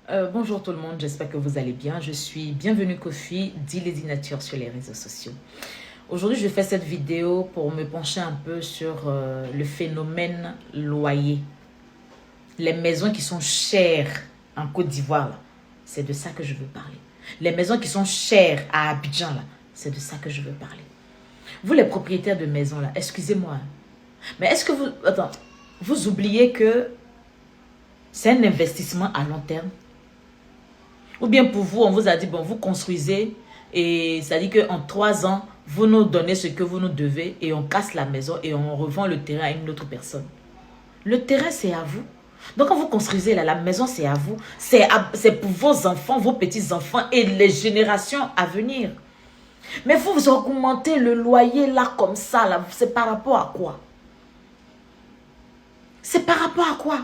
Bonjour tout le monde, j'espère que vous allez bien. Je suis Bienvenue Kofi, d'Ilady Nature sur les réseaux sociaux. Aujourd'hui, je fais cette vidéo pour me pencher un peu sur le phénomène loyer. Les maisons qui sont chères en Côte d'Ivoire, c'est de ça que je veux parler. Les maisons qui sont chères à Abidjan, c'est de ça que je veux parler. Vous les propriétaires de maisons, là, excusez-moi, mais est-ce que vous... Attends, vous oubliez que c'est un investissement à long terme? Ou bien pour vous, on vous a dit, bon, vous construisez et ça dit qu'en 3 ans, vous nous donnez ce que vous nous devez et on casse la maison et on revend le terrain à une autre personne. Le terrain, c'est à vous. Donc quand vous construisez là, la maison, c'est à vous. C'est pour vos enfants, vos petits-enfants et les générations à venir. Mais vous augmentez le loyer là comme ça, là, c'est par rapport à quoi? C'est par rapport à quoi?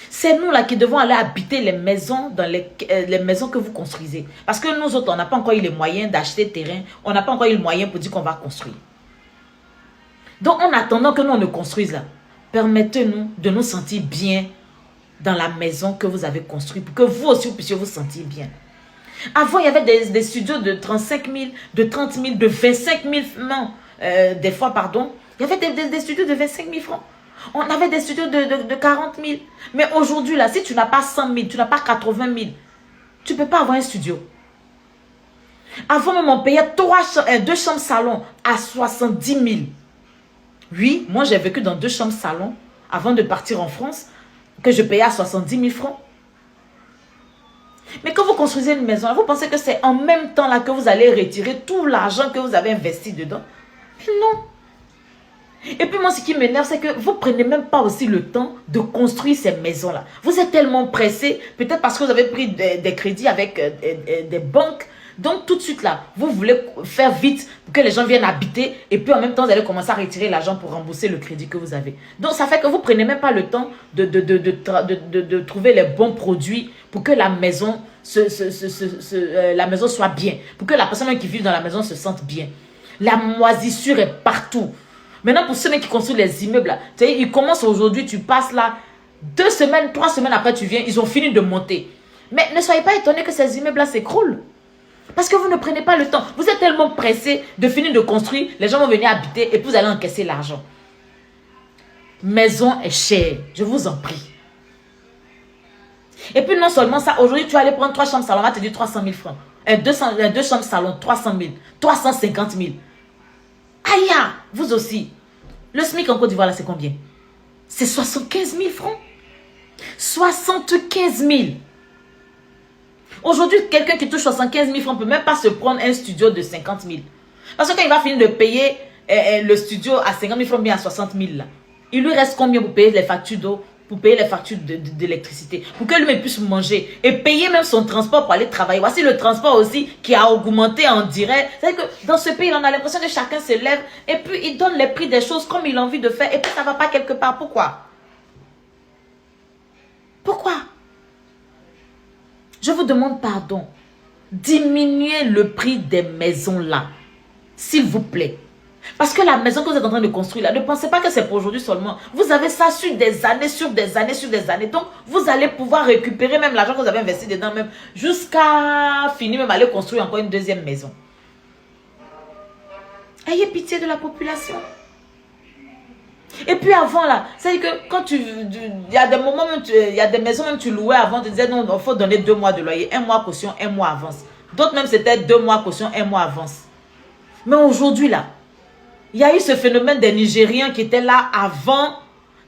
C'est nous là qui devons aller habiter les maisons dans les maisons que vous construisez. Parce que nous autres, on n'a pas encore eu les moyens d'acheter terrain. On n'a pas encore eu le moyen pour dire qu'on va construire. Donc en attendant que nous on ne construise là, permettez-nous de nous sentir bien dans la maison que vous avez construite. Pour que vous aussi vous puissiez vous sentir bien. Avant, il y avait des studios de 35 000, de 30 000, de 25 000 francs. Des fois, pardon. Il y avait des studios de 25 000 francs. On avait des studios de 40 000. Mais aujourd'hui, là, si tu n'as pas 100 000, tu n'as pas 80 000, tu ne peux pas avoir un studio. Avant même, on payait 2 chambres salon à 70 000. Oui, moi, j'ai vécu dans 2 chambres salon avant de partir en France, que je payais à 70 000 francs. Mais quand vous construisez une maison, vous pensez que c'est en même temps là que vous allez retirer tout l'argent que vous avez investi dedans? Non. Et puis moi, ce qui m'énerve, c'est que vous ne prenez même pas aussi le temps de construire ces maisons-là. Vous êtes tellement pressé, peut-être parce que vous avez pris des crédits avec des banques. Donc tout de suite là, vous voulez faire vite pour que les gens viennent habiter. Et puis en même temps, vous allez commencer à retirer l'argent pour rembourser le crédit que vous avez. Donc ça fait que vous ne prenez même pas le temps de trouver les bons produits pour que la maison, la maison soit bien. Pour que la personne qui vit dans la maison se sente bien. La moisissure est partout. Maintenant, pour ceux qui construisent les immeubles, là, tu sais, ils commencent aujourd'hui, tu passes là, 2 semaines, 3 semaines après, tu viens, ils ont fini de monter. Mais ne soyez pas étonnés que ces immeubles-là s'écroulent. Parce que vous ne prenez pas le temps. Vous êtes tellement pressé de finir de construire, les gens vont venir habiter et puis vous allez encaisser l'argent. Maison est chère, je vous en prie. Et puis non seulement ça, aujourd'hui, tu vas aller prendre 3 chambres salon, on va te dire 300 000 francs. 2 chambres salon, 300 000, 350 000. Aïe, vous aussi. Le SMIC en Côte d'Ivoire, c'est combien? C'est 75 000 francs. 75 000. Aujourd'hui, quelqu'un qui touche 75 000 francs ne peut même pas se prendre un studio de 50 000. Parce que quand il va finir de payer le studio à 50 000 francs, bien à 60 000, là, il lui reste combien pour payer les factures d'eau, pour payer les factures d'électricité, pour que lui puisse manger et payer même son transport pour aller travailler. Voici le transport aussi qui a augmenté en direct. C'est-à-dire que dans ce pays, on a l'impression que chacun se lève et puis il donne les prix des choses comme il a envie de faire et puis ça ne va pas quelque part. Pourquoi? Pourquoi? Je vous demande pardon. Diminuez le prix des maisons là, s'il vous plaît. Parce que la maison que vous êtes en train de construire là, ne pensez pas que c'est pour aujourd'hui seulement. Vous avez ça sur des années, sur des années, sur des années. Donc, vous allez pouvoir récupérer même l'argent que vous avez investi dedans, même jusqu'à finir, même aller construire encore une deuxième maison. Ayez pitié de la population. Et puis avant là, c'est-à-dire que quand il y a des moments, il y a des maisons même tu louais avant, tu disais non, il faut donner 2 mois de loyer, 1 mois caution, 1 mois avance. D'autres même c'était 2 mois caution, 1 mois avance. Mais aujourd'hui là, il y a eu ce phénomène des Nigériens qui étaient là avant,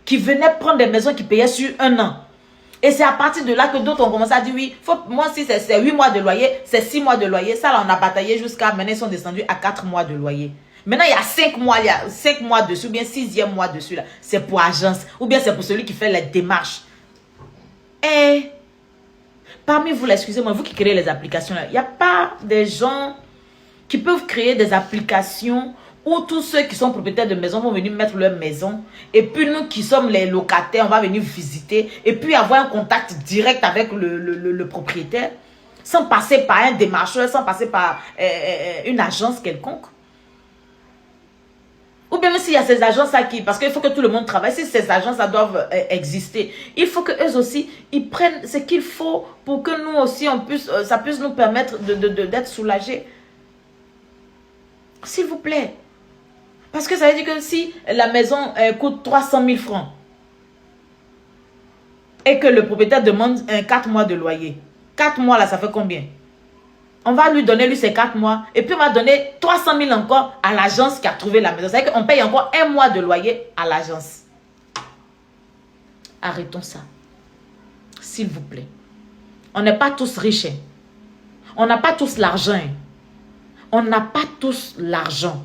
qui venaient prendre des maisons qui payaient sur 1 an. Et c'est à partir de là que d'autres ont commencé à dire oui, moi si c'est 8 mois de loyer, c'est 6 mois de loyer. Ça là on a bataillé jusqu'à maintenant ils sont descendus à 4 mois de loyer. Maintenant il y a 5 mois, il y a 5 mois dessus, ou bien 6e mois dessus là. C'est pour agence, ou bien c'est pour celui qui fait les démarches. Et parmi vous, excusez-moi, vous qui créez les applications là, il n'y a pas des gens qui peuvent créer des applications où tous ceux qui sont propriétaires de maison vont venir mettre leur maison. Et puis nous qui sommes les locataires, on va venir visiter. Et puis avoir un contact direct avec le propriétaire. Sans passer par un démarcheur, sans passer par une agence quelconque. Ou bien s'il y a ces agences-là qui... Parce qu'il faut que tout le monde travaille. Si ces agences-là doivent exister, il faut qu'eux aussi, ils prennent ce qu'il faut pour que nous aussi, ça puisse nous permettre d'être soulagés. S'il vous plaît. Parce que ça veut dire que si la maison coûte 300 000 francs et que le propriétaire demande 4 mois de loyer, 4 mois là, ça fait combien? On va lui donner ses 4 mois et puis on va donner 300 000 encore à l'agence qui a trouvé la maison. C'est-à-dire qu'on paye encore 1 mois de loyer à l'agence. Arrêtons ça. S'il vous plaît. On n'est pas tous riches. Hein. On n'a pas tous l'argent. Hein. On n'a pas tous l'argent.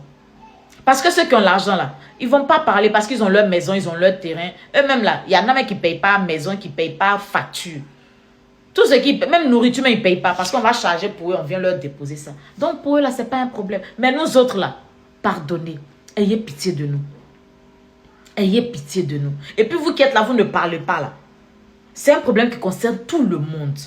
Parce que ceux qui ont l'argent là, ils ne vont pas parler parce qu'ils ont leur maison, ils ont leur terrain. Eux-mêmes là, il y en a même qui ne payent pas maison, qui ne payent pas facture. Tout ce qui, même nourriture, mais ils ne payent pas parce qu'on va charger pour eux, on vient leur déposer ça. Donc pour eux là, ce n'est pas un problème. Mais nous autres là, pardonnez, ayez pitié de nous. Ayez pitié de nous. Et puis vous qui êtes là, vous ne parlez pas là. C'est un problème qui concerne tout le monde.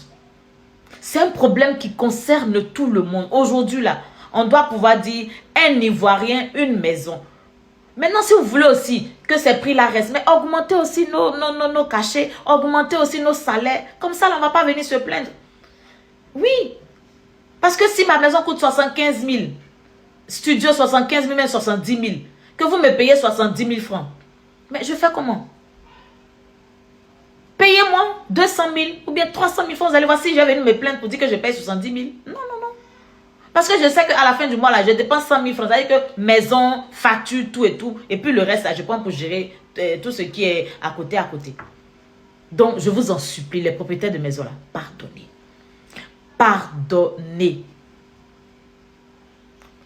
C'est un problème qui concerne tout le monde. Aujourd'hui là, on doit pouvoir dire un Ivoirien, une maison. Maintenant, si vous voulez aussi que ces prix-là restent, mais augmentez aussi nos cachets, augmentez aussi nos salaires. Comme ça, là, on ne va pas venir se plaindre. Oui. Parce que si ma maison coûte 75 000, studio 75 000, même 70 000, que vous me payez 70 000 francs, mais je fais comment? Payez-moi 200 000 ou bien 300 000 francs. Vous allez voir si je vais venir me plaindre pour dire que je paye 70 000. Non, non, non. Parce que je sais qu'à la fin du mois, là, je dépense 100 000 francs. C'est-à-dire que maison, facture, tout et tout. Et puis le reste, là, je prends pour gérer tout ce qui est à côté, à côté. Donc, je vous en supplie, les propriétaires de maison, là, pardonnez. Pardonnez.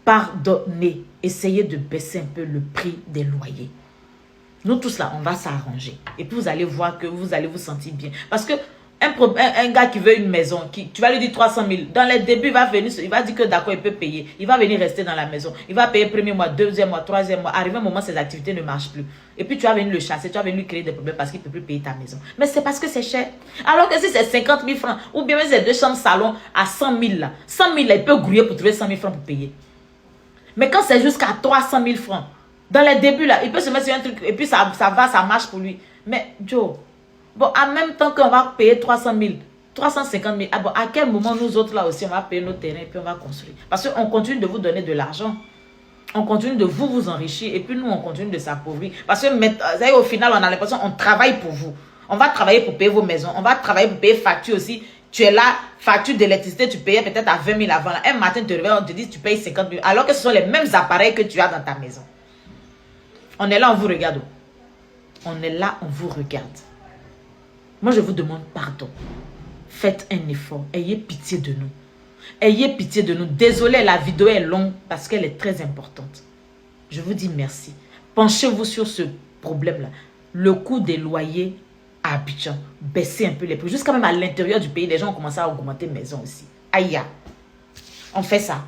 Pardonnez. Essayez de baisser un peu le prix des loyers. Nous tous là, on va s'arranger. Et puis vous allez voir que vous allez vous sentir bien. Parce que un gars qui veut une maison, tu vas lui dire 300 000. Dans les débuts, il va venir, il va dire que d'accord, il peut payer. Il va venir rester dans la maison. Il va payer premier mois, deuxième mois, troisième mois. Arrivé un moment, ses activités ne marchent plus. Et puis tu vas venir le chasser, tu vas venir lui créer des problèmes parce qu'il ne peut plus payer ta maison. Mais c'est parce que c'est cher. Alors que si c'est 50 000 francs, ou bien c'est 2 chambres salon à 100 000 là, 100 000 là, il peut grouiller pour trouver 100 000 francs pour payer. Mais quand c'est jusqu'à 300 000 francs, dans les débuts, là, il peut se mettre sur un truc et puis ça marche pour lui. Mais Joe, bon, en même temps qu'on va payer 300 000, 350 000, ah bon, à quel moment nous autres là aussi, on va payer nos terrains et puis on va construire? Parce qu'on continue de vous donner de l'argent. On continue de vous enrichir et puis nous, on continue de s'appauvrir. Parce que au final, on a l'impression qu'on travaille pour vous. On va travailler pour payer vos maisons. On va travailler pour payer facture aussi. Tu es là, facture d'électricité, tu payais peut-être à 20 000 avant. Là. Un matin, tu te réveilles, on te dit tu payes 50 000. Alors que ce sont les mêmes appareils que tu as dans ta maison. On est là, on vous regarde. On est là, on vous regarde. Moi, je vous demande pardon. Faites un effort. Ayez pitié de nous. Ayez pitié de nous. Désolé, la vidéo est longue parce qu'elle est très importante. Je vous dis merci. Penchez-vous sur ce problème-là. Le coût des loyers à Abidjan. Baissez un peu les prix. Jusqu'à même à l'intérieur du pays, les gens ont commencé à augmenter maison aussi. Aïe. On fait ça.